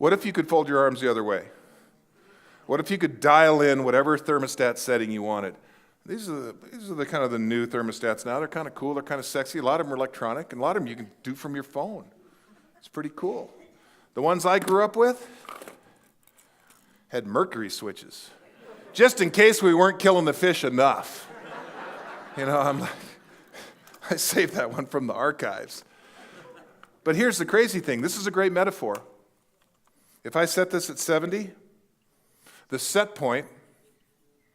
What if you could fold your arms the other way? What if you could dial in whatever thermostat setting you wanted? These are the kind of the new thermostats now. They're kind of cool. They're kind of sexy. A lot of them are electronic, and a lot of them you can do from your phone. It's pretty cool. The ones I grew up with had mercury switches, just in case we weren't killing the fish enough. I'm like, I saved that one from the archives. But here's the crazy thing. This is a great metaphor. If I set this at 70, the set point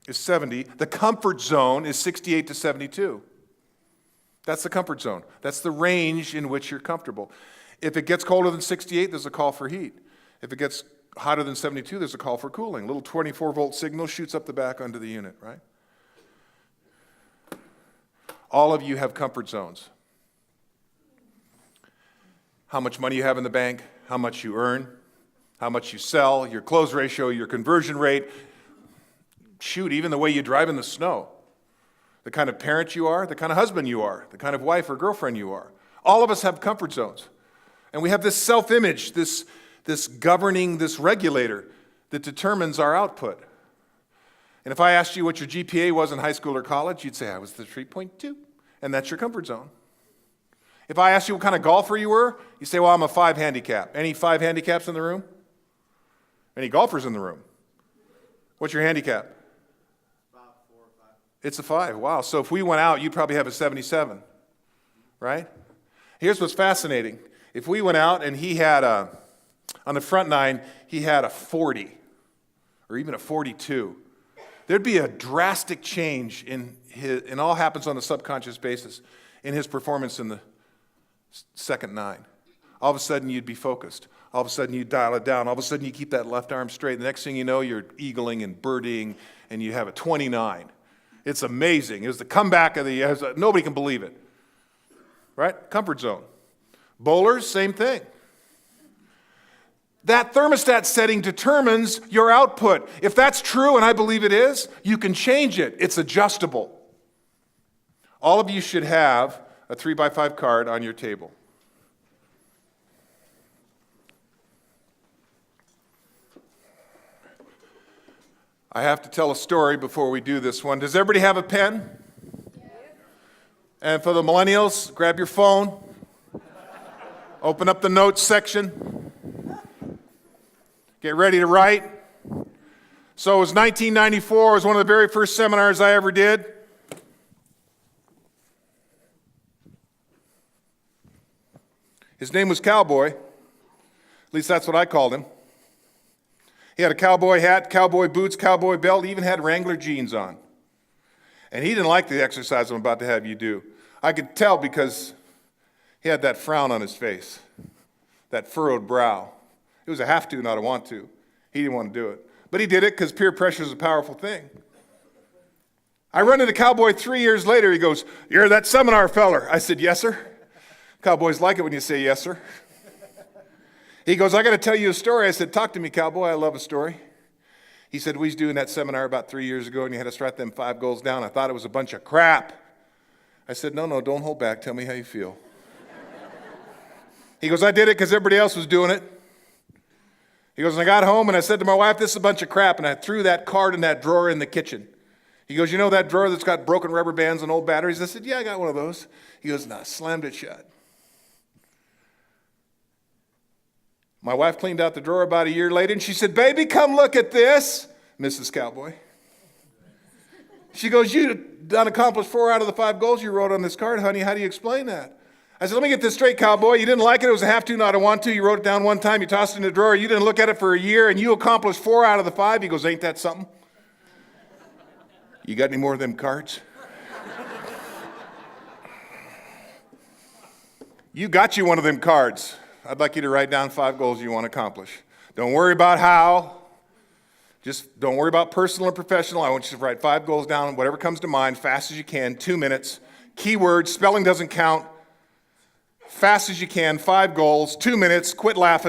is 70. The comfort zone is 68 to 72. That's the comfort zone. That's the range in which you're comfortable. If it gets colder than 68, there's a call for heat. If it gets hotter than 72, there's a call for cooling. A little 24-volt signal shoots up the back onto the unit, right? All of you have comfort zones. How much money you have in the bank, how much you earn, how much you sell, your close ratio, your conversion rate. Shoot, even the way you drive in the snow. The kind of parent you are, the kind of husband you are, the kind of wife or girlfriend you are. All of us have comfort zones. And we have this self-image, this governing, this regulator that determines our output. And if I asked you what your GPA was in high school or college, you'd say I was the 3.2, and that's your comfort zone. If I asked you what kind of golfer you were, you say, well, I'm a 5 handicap. Any 5 handicaps in the room? Any golfers in the room? What's your handicap? About 4 or 5. It's a 5. Wow. So if we went out, you'd probably have a 77, right? Here's what's fascinating. If we went out and he had on the front 9, he had a 40 or even a 42, there'd be a drastic change in his, and all happens on a subconscious basis, in his performance in the second 9. All of a sudden you'd be focused. All of a sudden you dial it down. All of a sudden you keep that left arm straight. The next thing you know, you're eagling and birdieing, and you have a 29. It's amazing. It was the comeback of the, nobody can believe it. Right? Comfort zone. Bowlers, same thing. That thermostat setting determines your output. If that's true, and I believe it is, you can change it. It's adjustable. All of you should have a 3x5 card on your table. I have to tell a story before we do this one. Does everybody have a pen? Yeah. And for the millennials, grab your phone. Open up the notes section. Get ready to write. So it was 1994. It was one of the very first seminars I ever did. His name was Cowboy. At least that's what I called him. He had a cowboy hat, cowboy boots, cowboy belt, he even had Wrangler jeans on. And he didn't like the exercise I'm about to have you do. I could tell because he had that frown on his face, that furrowed brow. It was a have to, not a want to. He didn't want to do it. But he did it because peer pressure is a powerful thing. I run into Cowboy 3 years later. He goes, "You're that seminar feller." I said, "Yes, sir." Cowboys like it when you say yes, sir. He goes, "I got to tell you a story." I said, "Talk to me, cowboy. I love a story." He said, "We was doing that seminar about 3 years ago, and you had us write them 5 goals down. I thought it was a bunch of crap." I said, No, don't hold back. Tell me how you feel." He goes, "I did it because everybody else was doing it." He goes, "And I got home, and I said to my wife, this is a bunch of crap, and I threw that card in that drawer in the kitchen." He goes, "You know that drawer that's got broken rubber bands and old batteries?" I said, "Yeah, I got one of those." He goes, "No, slammed it shut." My wife cleaned out the drawer about a year later, and she said, "Baby, come look at this, Mrs. Cowboy." She goes, "You done accomplished 4 out of the 5 goals you wrote on this card, honey. How do you explain that?" I said, "Let me get this straight, cowboy. You didn't like it. It was a have to, not a want to. You wrote it down one time. You tossed it in the drawer. You didn't look at it for a year, and you accomplished 4 out of the 5. He goes, "Ain't that something? You got any more of them cards?" You got you one of them cards. I'd like you to write down 5 goals you want to accomplish. Don't worry about how. Just don't worry about personal or professional. I want you to write 5 goals down, whatever comes to mind, fast as you can, 2 minutes. Keywords, spelling doesn't count. Fast as you can, 5 goals, 2 minutes, quit laughing.